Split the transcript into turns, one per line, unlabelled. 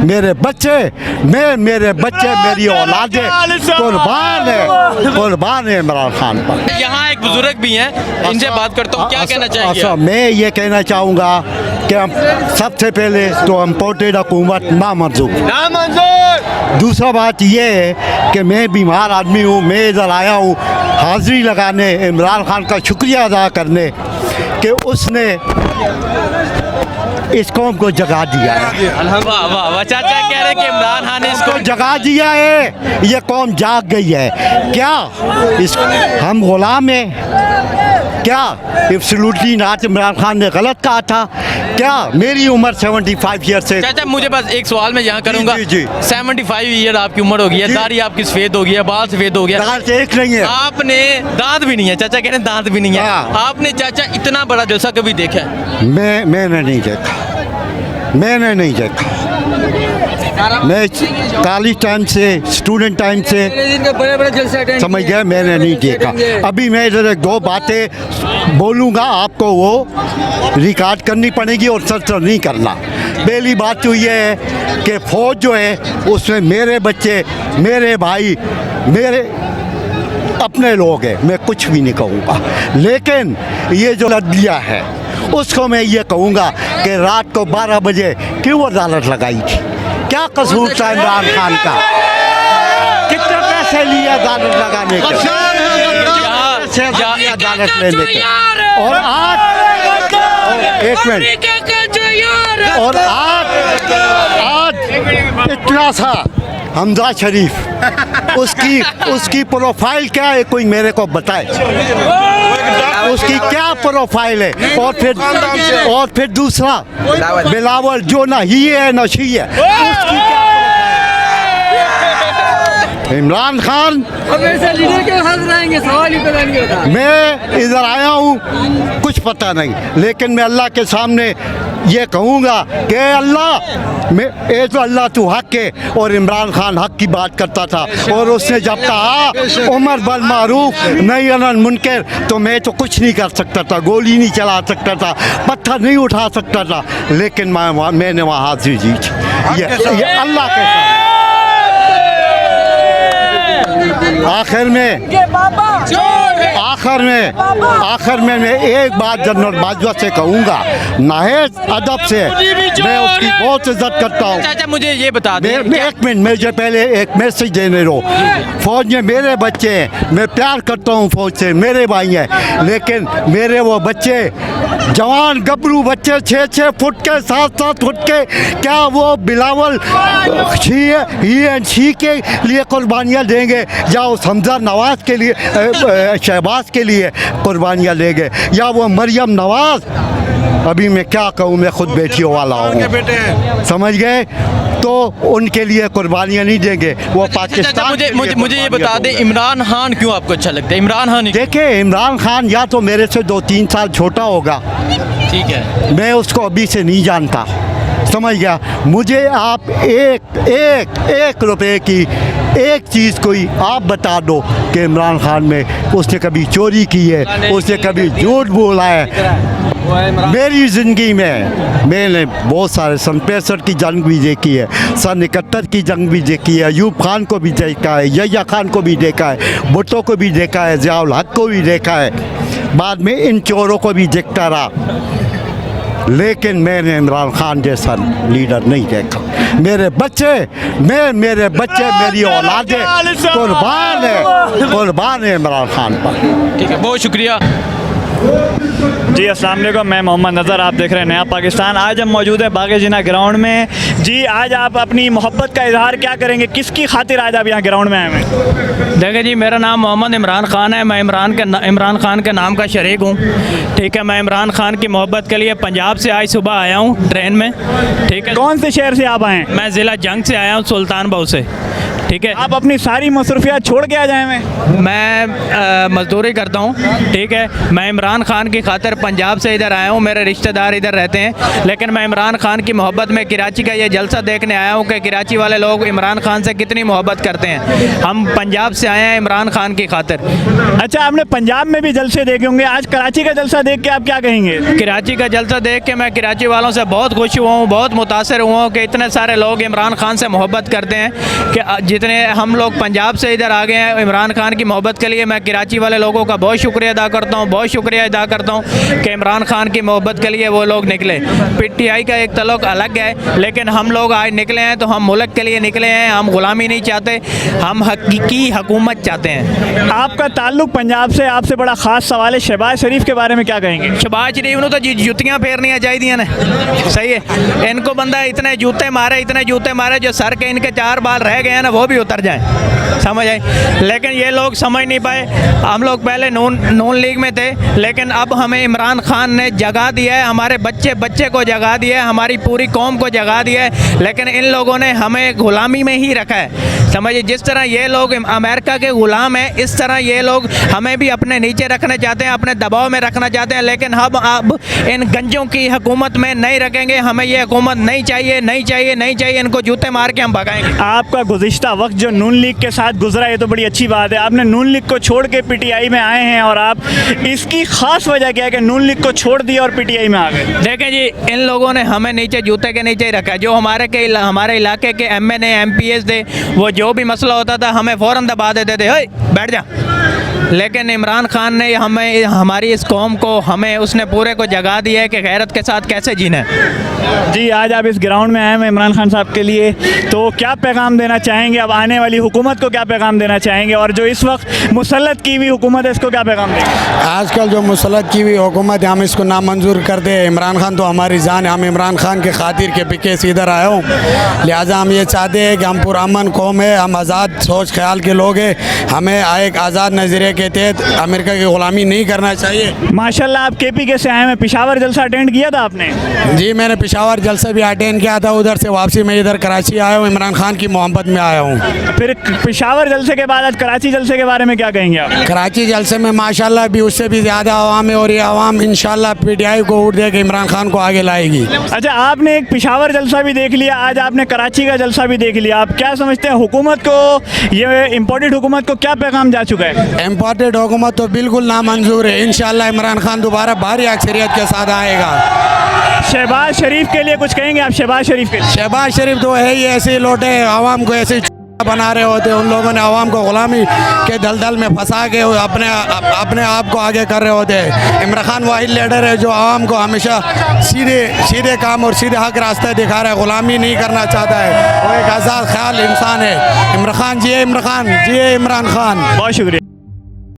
मेरे बच्चे मेरी औलादे कुर्बान है इमरान खान पर।
यहाँ एक बुजुर्ग भी हैं, इनसे बात करता हूँ, क्या कहना चाहेंगे आप?
मैं ये कहना चाहूँगा कि हम सबसे पहले तो इम्पोर्टेड हुकूमत नामंजूर। दूसरा बात ये है कि मैं बीमार आदमी हूँ, मैं इधर आया हूँ हाज़िरी लगाने, इमरान खान का शुक्रिया अदा करने कि उसने इस कौम को जगा दिया है।
वाह वाह वाह, चाचा कह रहे हैं कि इमरान खान ने इसको
जगा दिया है, ये कौम जाग गई है। क्या इस हम गुलाम हैं? क्या एब्सोल्युटली नॉट। इमरान खान ने गलत कहा था क्या? मेरी उम्र 75 ईयर से।
चाचा मुझे बस एक सवाल मैं यहाँ करूँगा,
जी, जी।
75 ईयर आपकी उम्र हो गई है, दाढ़ी आपकी सफ़ेद हो गई है, बाल सफ़ेद हो गया,
दाल से एक नहीं है,
आपने दांत भी नहीं है, चाचा कह रहे हैं दांत भी नहीं है,
हाँ।
आपने चाचा इतना बड़ा जलसा कभी देखा है?
मैंने नहीं देखा। मैं कॉलेज टाइम से, स्टूडेंट टाइम से समझ गया, मैंने नहीं देखा। अभी मैं इधर एक दो बातें बोलूँगा, आपको वो रिकॉर्ड करनी पड़ेगी और सच नहीं करना। पहली बात तो ये है कि फ़ौज जो है उसमें मेरे बच्चे, मेरे भाई, मेरे अपने लोग हैं, मैं कुछ भी नहीं कहूँगा। लेकिन ये जो लड़िया है उसको मैं ये कहूँगा कि रात को 12 बजे क्यों अदालत लगाई थी? क्या कसूर था इमरान खान का? कितने पैसे लिए अदालत लगाने के? अदालत लेने के? और आज एक मिनट, और आज इतना सा हमजा शरीफ, उसकी प्रोफाइल क्या है? कोई मेरे को बताए उसकी क्या प्रोफाइल है? और फिर दूसरा बिलावल जो ना ही है ना शी है, उसकी क्या? इमरान खान
लीडर के साथ रहेंगे, सवाल ही पैदा नहीं होता।
मैं इधर आया हूँ कुछ पता नहीं, लेकिन मैं अल्लाह के सामने ये कहूँगा कि अल्लाह, मैं ए तो अल्लाह तू हक है, और इमरान खान हक की बात करता था। और उसने जब कहा उमर बल मारूफ नहीं अनल मुनकर, तो मैं तो कुछ नहीं कर सकता था, गोली नहीं चला सकता था, पत्थर नहीं उठा सकता था, लेकिन मैंने वहाँ हाजिरी दी थी। ये अल्लाह के साथ। आखिर में मैं एक बात जनरल बाजवा से कहूँगा, नाहेज अदब से मैं उसकी बहुत इज्जत करता हूँ।
चाचा मुझे ये बता दें,
एक मिनट, मुझे पहले एक मैसेज देने दो। फौज में मेरे बच्चे हैं, मैं प्यार करता हूँ फौज से, मेरे भाई हैं, लेकिन मेरे वो बच्चे जवान गबरू बच्चे 6-6 फुट के 7-7 फुट के, क्या वो बिलावल शी के लिए कुर्बानियाँ देंगे, या उस हमजा नवाज के लिए, शहबाज के लिए कुर्बानियाँ लेंगे, या वो मरियम नवाज? अभी मैं क्या कहूँ, मैं खुद बेटियों वाला हूँ, समझ गए? तो उनके लिए कुर्बानियाँ नहीं देंगे, वो पाकिस्तान।
मुझे ये बता दें, इमरान खान क्यों आपको अच्छा लगता है? इमरान खान
देखिए, इमरान खान या तो मेरे से 2-3 साल छोटा होगा,
ठीक है,
मैं उसको अभी से नहीं जानता, समझ गया? मुझे आप एक रुपए की एक चीज़ कोई आप बता दो कि इमरान खान में उसने कभी चोरी की है, उसने कभी झूठ बोला है। मेरी ज़िंदगी में मैंने बहुत सारे सन 65 की जंग भी देखी है, सन 71 की जंग भी देखी है, अयूब खान को भी देखा है, यहिया खान को भी देखा है, भुट्टो को भी देखा है, ज़ियाउल हक को भी देखा है, बाद में इन चोरों को भी देखता रहा, लेकिन मैंने इमरान खान जैसा लीडर नहीं देखा। मेरे बच्चे मेरी औलादे कुर्बान है इमरान खान पर।
ठीक है, बहुत शुक्रिया।
जी अस्सलाम वालेकुम, मैं मोहम्मद नज़र, आप देख रहे हैं नया पाकिस्तान। आज हम मौजूद है बाग़ जिना ग्राउंड में। जी आज आप अपनी मोहब्बत का इजहार क्या करेंगे, किसकी खातिर आज आप यहाँ ग्राउंड में आए हैं?
देखिए जी, मेरा नाम मोहम्मद इमरान ख़ान है, मैं इमरान खान के नाम का शरीक हूँ, ठीक है। मैं इमरान खान की मोहब्बत के लिए पंजाब से आज सुबह आया हूँ ट्रेन में, ठीक है।
कौन से शहर से आप आए हैं?
मैं ज़िला जंग से आया हूँ, सुल्तान बहू से, ठीक है।
आप अपनी सारी मसरूफियात छोड़ के आ जाए
मैं मजदूरी करता हूँ, ठीक है। मैं इमरान खान की खातिर पंजाब से इधर आया हूँ, मेरे रिश्तेदार इधर रहते हैं, लेकिन मैं इमरान खान की मोहब्बत में कराची का ये जलसा देखने आया हूँ कि कराची वाले लोग इमरान खान से कितनी मोहब्बत करते हैं। हम पंजाब से आए हैं इमरान खान की खातिर।
अच्छा, आपने पंजाब में भी जलसे देखे होंगे, आज कराची का जलसा देख के आप क्या कहेंगे?
कराची का जलसा देख के मैं कराची वालों से बहुत खुश हुआ हूँ, बहुत मुतासर हुआ हूँ कि इतने सारे लोग इमरान खान से मोहब्बत करते हैं कि जितने हम लोग पंजाब से इधर आ गए हैं इमरान खान की मोहब्बत के लिए। मैं कराची वाले लोगों का बहुत शुक्रिया अदा करता हूँ, बहुत शुक्रिया अदा करता हूँ कि इमरान खान की मोहब्बत के लिए वो लोग निकले। PTI का एक तल्लुक अलग है, लेकिन हम लोग आज निकले हैं तो हम मुल्क के लिए निकले हैं, हम गुलामी नहीं चाहते, हम हकीकी हुकूमत चाहते हैं।
आपका ताल्लुक पंजाब से, आपसे बड़ा ख़ास सवाल है, शहबाज शरीफ के बारे में क्या कहेंगे?
शहबाज शरीफ ने तो जुतियाँ फेरनियाँ चाहिए ने, सही है। इनको बंदा इतने जूते मारे जो सर के इनके 4 बाल रह गए हैं ना वो भी उतर जाएं, समझ आई। लेकिन ये लोग समझ नहीं पाए। हम लोग पहले नून लीग में थे, लेकिन अब हमें इमरान खान ने जगा दिया है, हमारे बच्चे को जगा दिया है, हमारी पूरी कौम को जगा दिया है, लेकिन इन लोगों ने हमें गुलामी में ही रखा है, समझिए। जिस तरह ये लोग अमेरिका के ग़ुलाम हैं, इस तरह ये लोग हमें भी अपने नीचे रखना चाहते हैं, अपने दबाव में रखना चाहते हैं, लेकिन हम अब इन गंजों की हुकूमत में नहीं रखेंगे। हमें ये हुकूमत नहीं चाहिए, नहीं चाहिए, नहीं चाहिए। इनको जूते मार के हम भगाएंगे।
आपका गुज़िश्ता वक्त जो नून लीग के साथ गुजरा ये तो बड़ी अच्छी बात है। आपने नून लीग को छोड़ के PTI में आए हैं, और आप इसकी ख़ास वजह क्या है कि नून लीग को छोड़ दिया और PTI में आ गए?
देखें जी, इन लोगों ने हमें नीचे जूते के नीचे ही रखा है। जो हमारे इलाके के MNA MPs थे, वो जो भी मसला होता था हमें फ़ौरन दबा देते थे, ओए बैठ जा। लेकिन इमरान खान ने हमें, हमारी इस कौम को, हमें उसने पूरे को जगा दिया है कि गैरत के साथ कैसे जीना है।
जी, आज आप इस ग्राउंड में आए हैं इमरान खान साहब के लिए, तो क्या पैगाम देना चाहेंगे? अब आने वाली हुकूमत को क्या पैगाम देना चाहेंगे, और जो इस वक्त मुसल्लत की हुई हुकूमत है इसको क्या पैगाम देंगे?
आजकल जो मुसल्लत की हुई हुकूमत है हम इसको नामंजूर करते हैं। इमरान खान तो हमारी जान है, हम इमरान खान के खातिर के पिके से इधर आए हूँ, लिहाजा हम ये चाहते हैं कि हम पुरअमन कौम है, हम आज़ाद सोच ख्याल के लोग हैं, हमें एक आज़ाद नज़रिए के तहत अमेरिका की ग़ुलामी नहीं करना चाहिए।
माशाल्लाह, आप KPK से आए हैं, पेशावर जलसा अटेंड किया था आपने?
जी, मैंने पेशावर जलसा भी अटेंड किया था, उधर से वापसी में इधर कराची आया हूँ, इमरान खान की मोहब्बत में आया हूँ।
फिर पेशावर जलसे के बाद आज कराची जलसे के बारे में क्या कहेंगे आप?
कराची जलसे में माशाल्लाह भी उससे भी ज़्यादा आवाम है, और ये आवाम इंशाल्लाह PTI को वोट दे के इमरान खान को आगे लाएगी।
अच्छा, आपने एक पेशावर जलसा भी देख लिया, आज आपने कराची का जलसा भी देख लिया, आप क्या समझते हैं हुकूमत को, ये इम्पोर्टेड हुकूमत को क्या पैगाम जा चुका है?
इम्पोर्टेड हुकूमत तो बिल्कुल नामंजूर है। इंशाल्लाह इमरान खान दोबारा भारी अक्सरियत के साथ आएगा।
शहबाज शरीफ के लिए कुछ कहेंगे आप? शहबाज शरीफ के
शहबाज शरीफ तो है ही ऐसे लौटे, आवाम को ऐसे बना रहे होते, उन लोगों ने आवाम को गुलामी के दलदल में फंसा के अपने आप को आगे कर रहे होते हैं। इमरान खान वाहिद लीडर है जो आवाम को हमेशा सीधे काम और सीधे हक रास्ते दिखा रहा है, गुलामी नहीं करना चाहता है, वो एक आज़ाद ख्याल इंसान है। इमरान खान जिए, इमरान खान जिए, इमरान खान।
बहुत शुक्रिया।